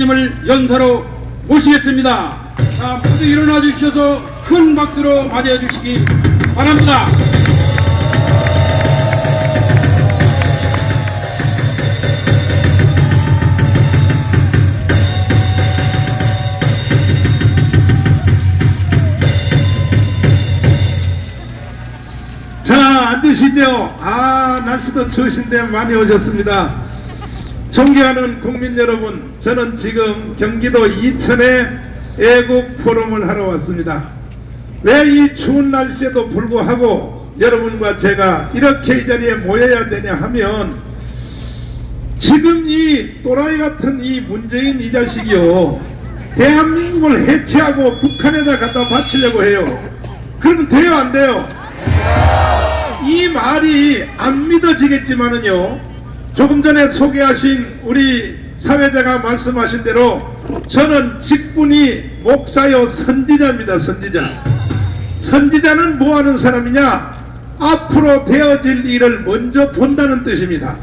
님을 연사로 모시겠습니다. 자, 모두 일어나 주셔서 큰 박수로 맞이해 주시기 바랍니다. 자, 앉으시죠. 날씨도 추우신데 많이 오셨습니다. 존경하는 국민 여러분, 저는 지금 경기도 이천에 애국 포럼을 하러 왔습니다. 왜 이 추운 날씨에도 불구하고 여러분과 제가 이렇게 이 자리에 모여야 되냐 하면, 지금 이 또라이 같은 이 문재인 이 자식이요, 대한민국을 해체하고 북한에다 갖다 바치려고 해요. 그러면 돼요, 안 돼요? 이 말이 안 믿어지겠지만은요, 조금 전에 소개하신 우리 사회자가 말씀하신 대로 저는 직분이 목사요 선지자입니다. 선지자는 뭐 하는 사람이냐? 앞으로 되어질 일을 먼저 본다는 뜻입니다.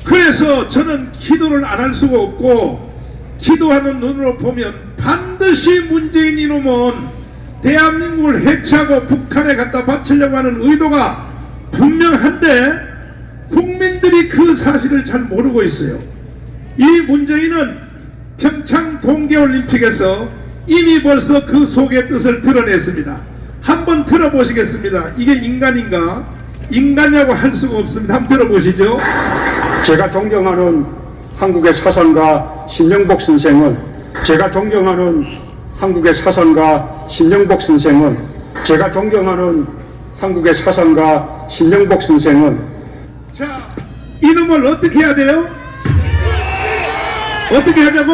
그래서 저는 기도를 안 할 수가 없고, 기도하는 눈으로 보면 반드시 문재인 이놈은 대한민국을 해체하고 북한에 갖다 바치려고 하는 의도가 분명한데, 국민들이 그 사실을 잘 모르고 있어요. 이 문재인은 평창 동계올림픽에서 이미 벌써 그 속의 뜻을 드러냈습니다. 한번 들어보시겠습니다. 이게 인간인가? 인간이라고 할 수가 없습니다. 한번 들어보시죠. 제가 존경하는 한국의 사상가 신영복 선생은 제가 존경하는 한국의 사상가 신영복 선생은 제가 존경하는 한국의 사상가 신영복 선생은 자, 이놈을 어떻게 해야 돼요? 어떻게 하자고?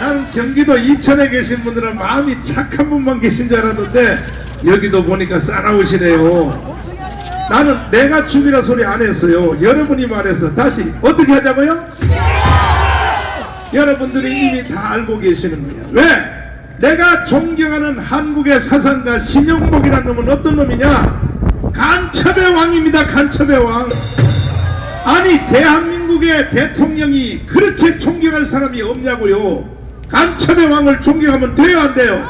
나는 경기도 이천에 계신 분들은 마음이 착한 분만 계신 줄 알았는데 여기도 보니까 싸나우시네요. 나는 내가 죽이라 소리 안 했어요. 여러분이 말해서 다시 어떻게 하자고요? 여러분들이 이미 다 알고 계시는 거예요. 왜? 내가 존경하는 한국의 사상가 신영복이라는 놈은 어떤 놈이냐? 간첩의 왕입니다. 간첩의 왕. 아니, 대한민국의 대통령이 그렇게 존경할 사람이 없냐고요. 간첩의 왕을 존경하면 돼요, 안 돼요?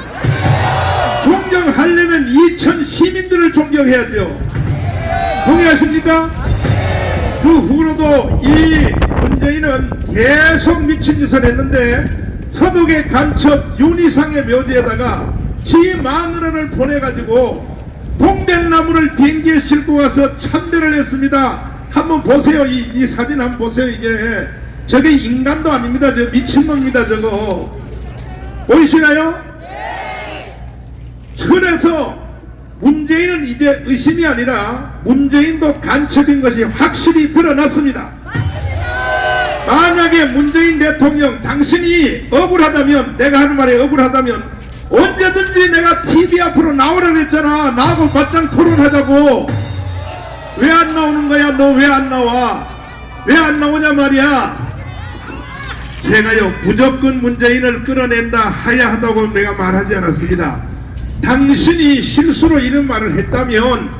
존경하려면 이천 시민들을 존경해야죠. 동의하십니까? 그 후로도 이 문재인은 계속 미친 짓을 했는데, 서독의 간첩 윤희상의 묘지에다가 지 마누라를 보내가지고 동백나무를 비행기에 싣고 가서 참배를 했습니다. 한번 보세요. 이 사진 한번 보세요. 이게 저게 인간도 아닙니다. 저 미친놈입니다. 저거 보이시나요? 그래서 문재인은 이제 의심이 아니라 문재인도 간첩인 것이 확실히 드러났습니다. 만약에 문재인 대통령 당신이 억울하다면, 내가 하는 말에 억울하다면 언제든지 내가 TV 앞으로 나오라고 했잖아. 나하고 맞짱 토론하자고. 왜 안 나오는 거야? 너 왜 안 나와? 왜 안 나오냐 말이야. 제가요, 무조건 문재인을 끌어낸다 하야 하다고 내가 말하지 않았습니다. 당신이 실수로 이런 말을 했다면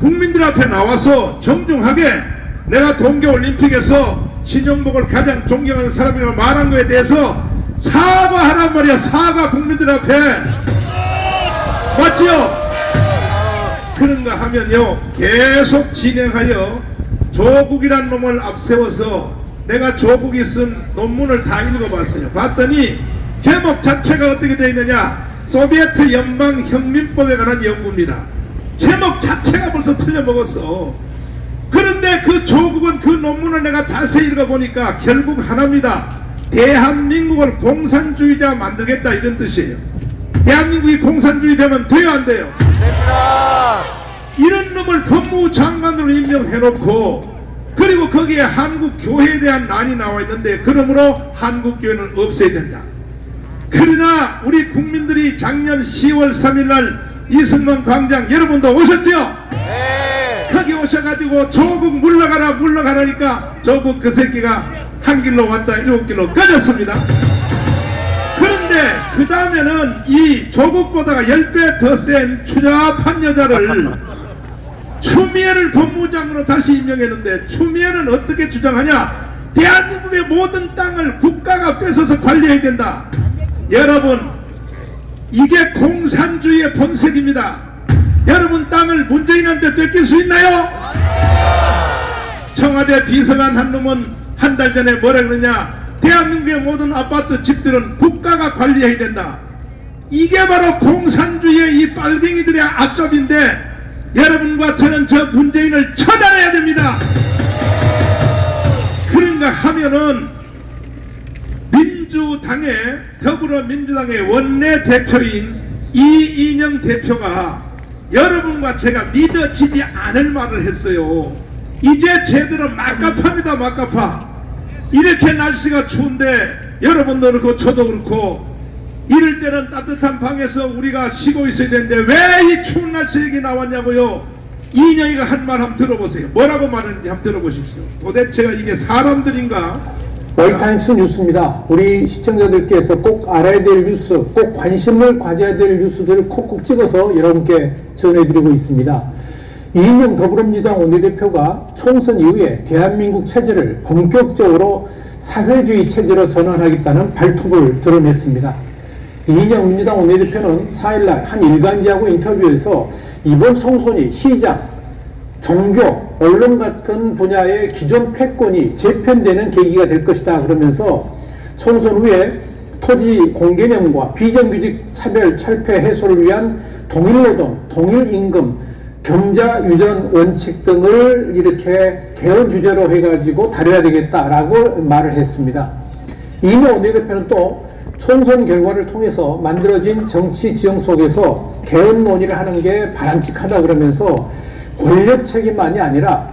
국민들 앞에 나와서 정중하게 내가 동계올림픽에서 신영복을 가장 존경하는 사람이라고 말한 거에 대해서 사과하란 말이야. 사과, 국민들 앞에. 맞지요? 그런가 하면요, 계속 진행하여 조국이란 놈을 앞세워서 내가 조국이 쓴 논문을 다 읽어봤어요. 봤더니 제목 자체가 어떻게 되어 있느냐? 소비에트 연방혁민법에 관한 연구입니다. 제목 자체가 벌써 틀려먹었어. 그런데 그 조국은 그 논문을 내가 다시 읽어보니까 결국 하나입니다. 대한민국을 공산주의자 만들겠다, 이런 뜻이에요. 대한민국이 공산주의 되면 돼요, 안 돼요? 됩니다. 이런 놈을 법무부 장관으로 임명해놓고, 그리고 거기에 한국교회에 대한 난이 나와 있는데, 그러므로 한국교회는 없애야 된다. 그러나 우리 국민들이 작년 10월 3일 날 이승만 광장, 여러분도 오셨죠? 네. 거기 오셔가지고 조국 물러가라니까 조국 그 새끼가 한 길로 왔다 7길로 꺼졌습니다. 그런데 그 다음에는 이 조국보다가 10배 더 센 추잡한 여자를 추미애를 법무장으로 다시 임명했는데, 추미애는 어떻게 주장하냐? 대한민국의 모든 땅을 국가가 뺏어서 관리해야 된다. 여러분, 이게 공산주의의 본색입니다. 여러분, 땅을 문재인한테 뺏길 수 있나요? 청와대 비서관 한 놈은 한 달 전에 뭐라 그러냐, 대한민국의 모든 아파트 집들은 국가가 관리해야 된다. 이게 바로 공산주의의 이 빨갱이들의 앞잡인데, 여러분과 저는 저 문재인을 처단해야 됩니다. 그런가 하면은 민주당의, 더불어민주당의 원내대표인 이인영 대표가 여러분과 제가 믿어지지 않을 말을 했어요. 이제 제대로 막갑합니다. 막갑하. 이렇게 날씨가 추운데 여러분도 그렇고 저도 그렇고 이럴 때는 따뜻한 방에서 우리가 쉬고 있어야 되는데 왜 이 추운 날씨 얘기 나왔냐고요. 이인영이가 한 말 한번 들어보세요. 뭐라고 말하는지 한번 들어보십시오. 도대체가 이게 사람들인가? 와이타임스 뉴스입니다. 우리 시청자들께서 꼭 알아야 될 뉴스, 꼭 관심을 가져야 될 뉴스들을 콕콕 찍어서 여러분께 전해드리고 있습니다. 이인영 더불어민주당 원내대표가 총선 이후에 대한민국 체제를 본격적으로 사회주의 체제로 전환하겠다는 발톱을 드러냈습니다. 이인영 민주당 원내대표는 4일날 한 일간지하고 인터뷰에서 이번 총선이 시장, 종교, 언론 같은 분야의 기존 패권이 재편되는 계기가 될 것이다 그러면서 총선 후에 토지 공개념과 비정규직 차별 철폐 해소를 위한 동일노동, 동일임금, 경자 유전 원칙 등을 이렇게 개헌 주제로 해가지고 다뤄야 되겠다라고 말을 했습니다. 이인영 원내대표는 또 총선 결과를 통해서 만들어진 정치 지형 속에서 개헌 논의를 하는 게 바람직하다 그러면서 권력 책임만이 아니라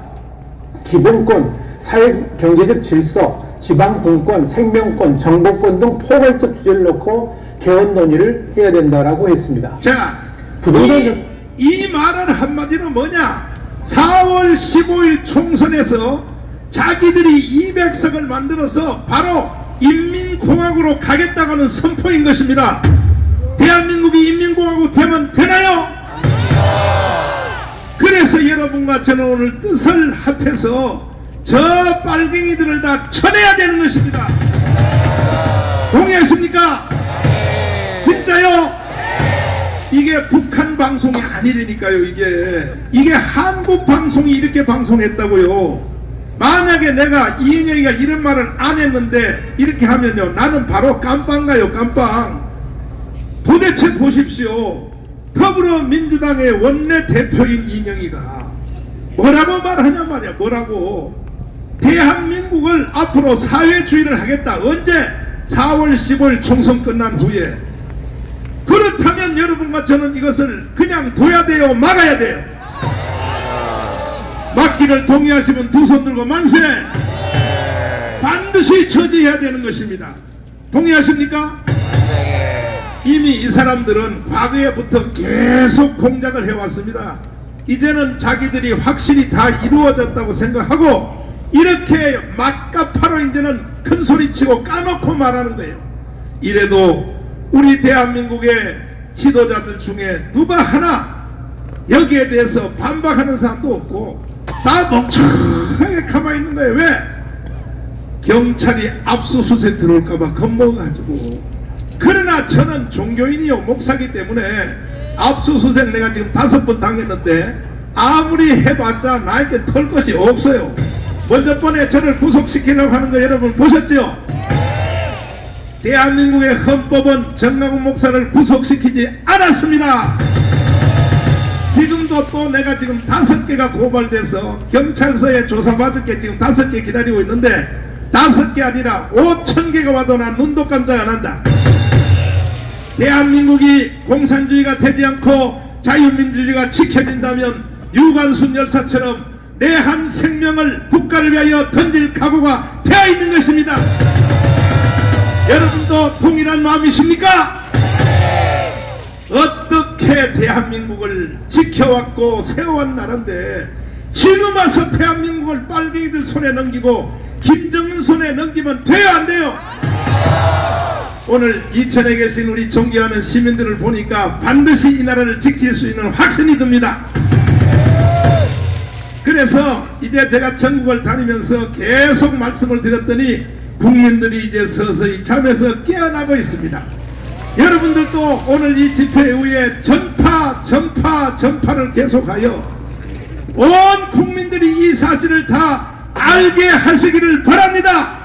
기본권, 사회 경제적 질서, 지방 분권, 생명권, 정보권 등 포괄적 주제를 놓고 개헌 논의를 해야 된다라고 했습니다. 자, 부동산 이 말은 한마디로 뭐냐? 4월 15일 총선에서 자기들이 200석을 만들어서 바로 인민공화국으로 가겠다고 하는 선포인 것입니다. 대한민국이 인민공화국 되면 되나요? 그래서 여러분과 저는 오늘 뜻을 합해서 저 빨갱이들을 다 쳐내야 되는 것입니다. 동의하십니까? 진짜요? 이게 북한 방송이 아니라니까요. 이게 한국 방송이 이렇게 방송했다고요. 만약에 내가 이인영이가 이런 말을 안 했는데 이렇게 하면요, 나는 바로 깜빵가요. 깜빵. 도대체 보십시오. 더불어민주당의 원내대표인 이인영이가 뭐라고 말하냐 말이야. 뭐라고. 대한민국을 앞으로 사회주의를 하겠다. 언제? 4월 15일 총선 끝난 후에. 그렇다면 여러분과 저는 이것을 그냥 둬야 돼요? 막아야 돼요? 막기를 동의하시면 두 손 들고 만세! 반드시 저지해야 되는 것입니다. 동의하십니까? 이미 이 사람들은 과거에부터 계속 공작을 해왔습니다. 이제는 자기들이 확실히 다 이루어졌다고 생각하고 이렇게 막가파로 이제는 큰 소리치고 까놓고 말하는 거예요. 이래도 우리 대한민국의 지도자들 중에 누가 하나 여기에 대해서 반박하는 사람도 없고 다 멍청하게 가만히 있는 거예요. 왜? 경찰이 압수수색 들어올까봐 겁먹어가지고. 그러나 저는 종교인이요 목사기 때문에 압수수색 내가 지금 5번 당했는데 아무리 해봤자 나에게 털 것이 없어요. 먼저 번에 저를 구속시키려고 하는 거 여러분 보셨죠? 대한민국의 헌법은 정강훈 목사를 구속시키지 않았습니다. 지금도 또 내가 지금 5개가 고발돼서 경찰서에 조사받을 게 지금 5개 기다리고 있는데 5개 아니라 5,000개가 와도 난 눈도 깜짝 안 한다. 대한민국이 공산주의가 되지 않고 자유민주주의가 지켜진다면 유관순 열사처럼 내 한 생명을 국가를 위하여 던질 각오가 되어 있는 것입니다. 여러분도 동일한 마음이십니까? 어떻게 대한민국을 지켜왔고 세워온 나라인데 지금 와서 대한민국을 빨갱이들 손에 넘기고 김정은 손에 넘기면 돼요 안 돼요? 오늘 이천에 계신 우리 존경하는 시민들을 보니까 반드시 이 나라를 지킬 수 있는 확신이 듭니다. 그래서 이제 제가 전국을 다니면서 계속 말씀을 드렸더니 국민들이 이제 서서히 잠에서 깨어나고 있습니다. 여러분들도 오늘 이 집회 이후에 전파를 계속하여 온 국민들이 이 사실을 다 알게 하시기를 바랍니다.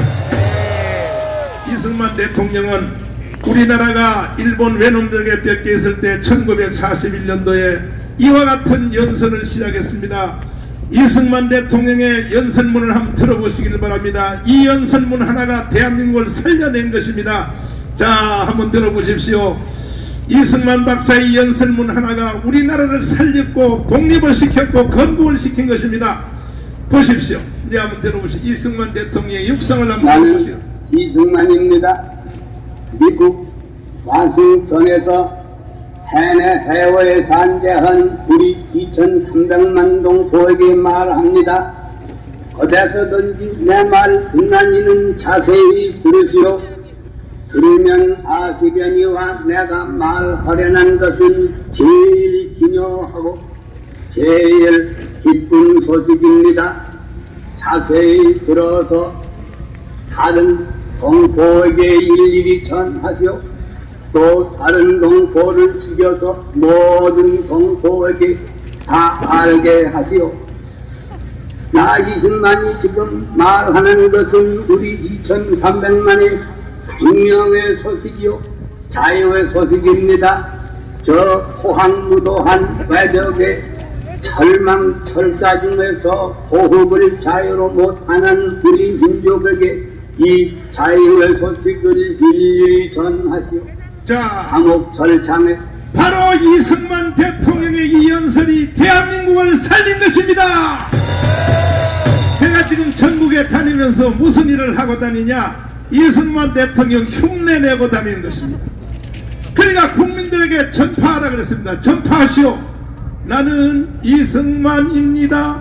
이승만 대통령은 우리나라가 일본 외놈들에게 뺏겨 있을 때 1941년도에 이와 같은 연설을 시작했습니다. 이승만 대통령의 연설문을 한번 들어보시길 바랍니다. 이 연설문 하나가 대한민국을 살려낸 것입니다. 자, 한번 들어보십시오. 이승만 박사의 연설문 하나가 우리나라를 살렸고 독립을 시켰고 건국을 시킨 것입니다. 보십시오. 이제 한번 들어보시오. 이승만 대통령의 육성을 한번 들어보시오. 이승만입니다. 미국 와싱턴에서 해내 해외에 산재한 우리 2,300만 동포에게 말합니다. 어디서든지 내 말 듣는 이는 자세히 들으시오. 들으면 아시려니와 내가 말하려는 것은 제일 중요하고 제일 기쁜 소식입니다. 자세히 들어서 다른 동포에게 일일이 전하시오. 또 다른 동포를 죽여서 모든 동포에게 다 알게 하시오. 나 이승만이 지금 말하는 것은 우리 2,300만의 분명의 소식이요 자유의 소식입니다. 저 호황무도한 외적의 철망철사 중에서 호흡을 자유로 못하는 우리 민족에게 이 자유의 소식을 일일이 전하시오. 자, 감옥 절창에 바로 이승만 대통령의 이 연설이 대한민국을 살린 것입니다. 제가 지금 전국에 다니면서 무슨 일을 하고 다니냐? 이승만 대통령 흉내내고 다니는 것입니다. 그러니까 국민들에게 전파하라 그랬습니다. 전파하시오. 나는 이승만입니다.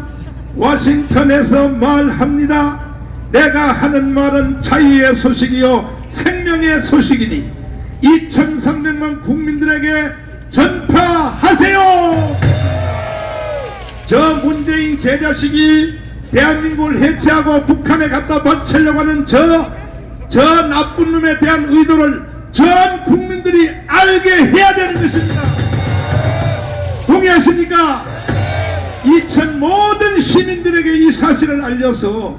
워싱턴에서 말합니다. 내가 하는 말은 자유의 소식이요 생명의 소식이니 2,300만 국민들에게 전파하세요. 저 문재인 개자식이 대한민국을 해체하고 북한에 갖다 바치려고 하는 저 나쁜 놈에 대한 의도를 전 국민들이 알게 해야 되는 것입니다. 동의하십니까? 모든 시민들에게 이 사실을 알려서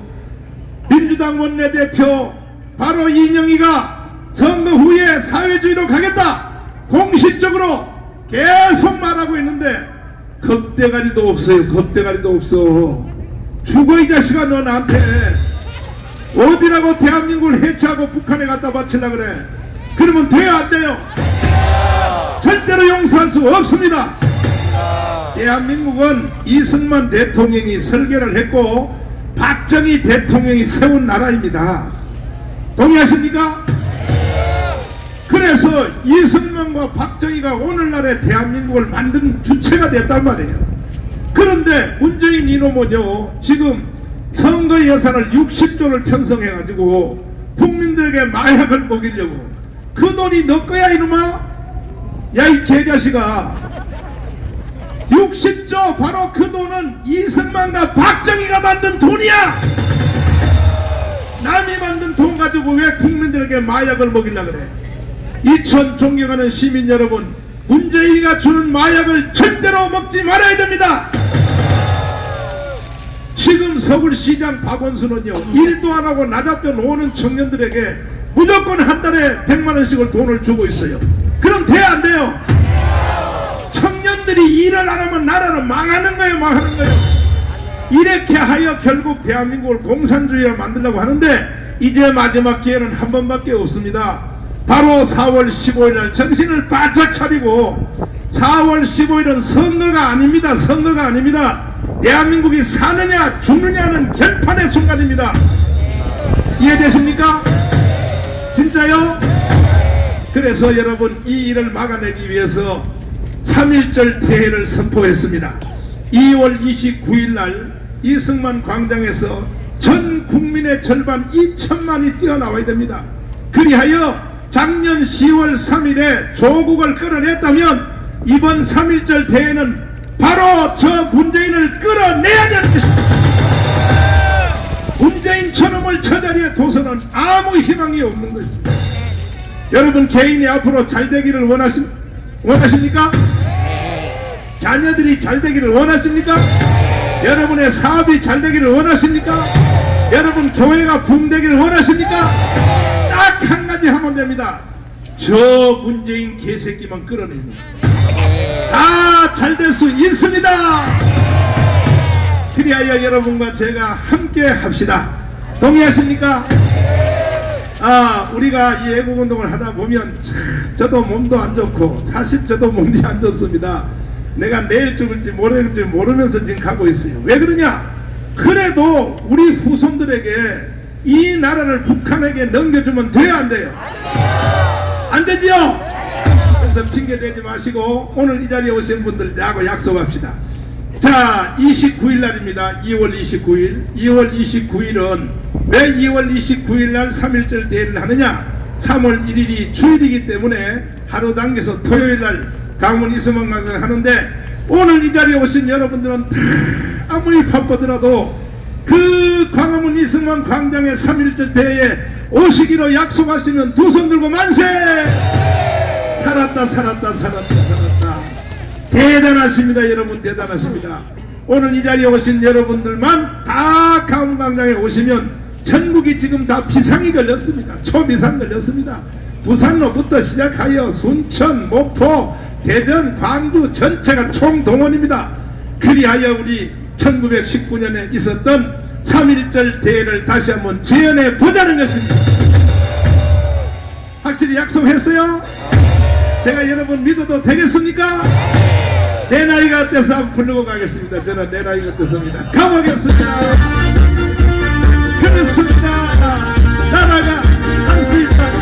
민주당 원내대표 바로 이영희가 선거 후에 사회주의로 가겠다 공식적으로 계속 말하고 있는데 겁대가리도 없어요. 겁대가리도 없어. 죽어 이 자식아. 너 나한테 어디라고 대한민국을 해체하고 북한에 갖다 바치려고 그래. 그러면 돼요 안 돼요? 절대로 용서할 수 없습니다. 대한민국은 이승만 대통령이 설계를 했고 박정희 대통령이 세운 나라입니다. 동의하십니까? 그래서 이승만과 박정희가 오늘날의 대한민국을 만든 주체가 됐단 말이에요. 그런데 문재인 이놈은요 지금 선거 예산을 60조를 편성해가지고 국민들에게 마약을 먹이려고 그 돈이 너 거야 이놈아? 야 이 개자식아 60조 바로 그 돈은 이승만과 박정희가 만든 돈이야. 남이 만든 돈 가지고 왜 국민들에게 마약을 먹이려고 그래. 이천 존경하는 시민 여러분, 문재인이가 주는 마약을 절대로 먹지 말아야 됩니다. 지금 서울시장 박원순은요 일도 안 하고 나잡혀 노는 청년들에게 무조건 한 달에 100만원씩을 돈을 주고 있어요. 그럼 돼야 안 돼요? 청년들이 일을 안 하면 나라는 망하는 거예요. 망하는 거예요. 이렇게 하여 결국 대한민국을 공산주의로 만들려고 하는데 이제 마지막 기회는 한 번밖에 없습니다. 바로 4월 15일 날 정신을 바짝 차리고 4월 15일은 선거가 아닙니다. 선거가 아닙니다. 대한민국이 사느냐 죽느냐는 결판의 순간입니다. 이해되십니까? 진짜요? 그래서 여러분 이 일을 막아내기 위해서 3.1절 대회를 선포했습니다. 2월 29일 날 이승만 광장에서 전 국민의 절반 2천만이 뛰어나와야 됩니다. 그리하여 작년 10월 3일에 조국을 끌어냈다면 이번 3.1절 대회는 바로 저 문재인을 끌어내야 되는 것입니다. 문재인 저놈을 저 자리에 둬서는 아무 희망이 없는 것입니다. 여러분 개인이 앞으로 잘 되기를 원하십니까? 자녀들이 잘 되기를 원하십니까? 여러분의 사업이 잘 되기를 원하십니까? 여러분 교회가 붐되기를 원하십니까? 딱 한 가지 하면 됩니다. 저 문재인 개새끼만 끌어내면 다 잘 될 수 있습니다. 그리하여 여러분과 제가 함께 합시다. 동의하십니까? 우리가 이 애국운동을 하다 보면 참 저도 몸도 안 좋고 사실 저도 몸이 안 좋습니다. 내가 내일 죽을지 모레 죽을지 모르면서 지금 가고 있어요. 왜 그러냐? 그래도 우리 후손들에게 이 나라를 북한에게 넘겨주면 돼야 안 돼요? 안 되지요? 그래서 핑계 대지 마시고 오늘 이 자리에 오신 분들 나하고 약속합시다. 자, 29일 날입니다. 2월 29일. 2월 29일은 왜 2월 29일 날 3.1절 대회를 하느냐? 3월 1일이 주일이기 때문에 하루 당겨서 토요일 날 강원 이승만 광장 하는데, 오늘 이 자리에 오신 여러분들은 다 아무리 바쁘더라도 그 광화문 이승만 광장의 3.1절 대회에 오시기로 약속하시면 두 손 들고 만세! 살았다 살았다 살았다 살았다. 대단하십니다. 여러분 대단하십니다. 오늘 이 자리에 오신 여러분들만 다 강화문 광장에 오시면 전국이 지금 다 비상이 걸렸습니다. 초비상 걸렸습니다. 부산로부터 시작하여 순천, 목포, 대전, 광주 전체가 총동원입니다. 그리하여 우리 1919년에 있었던 3.1절 대회를 다시 한번 재현해 보자는 것입니다. 확실히 약속했어요? 제가 여러분 믿어도 되겠습니까? 내 나이가 어때서 한번 부르고 가겠습니다. 저는 내 나이가 어때서입니다. 가보겠습니다. 그렇습니다. 나라가 할 수 있다.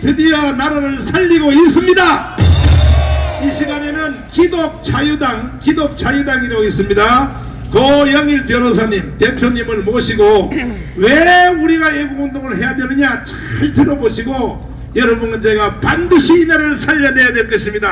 드디어 나라를 살리고 있습니다. 이 시간에는 기독자유당이라고 있습니다. 고영일 변호사님, 대표님을 모시고 왜 우리가 애국운동을 해야 되느냐 잘 들어보시고 여러분은 제가 반드시 이 나라를 살려내야 될 것입니다.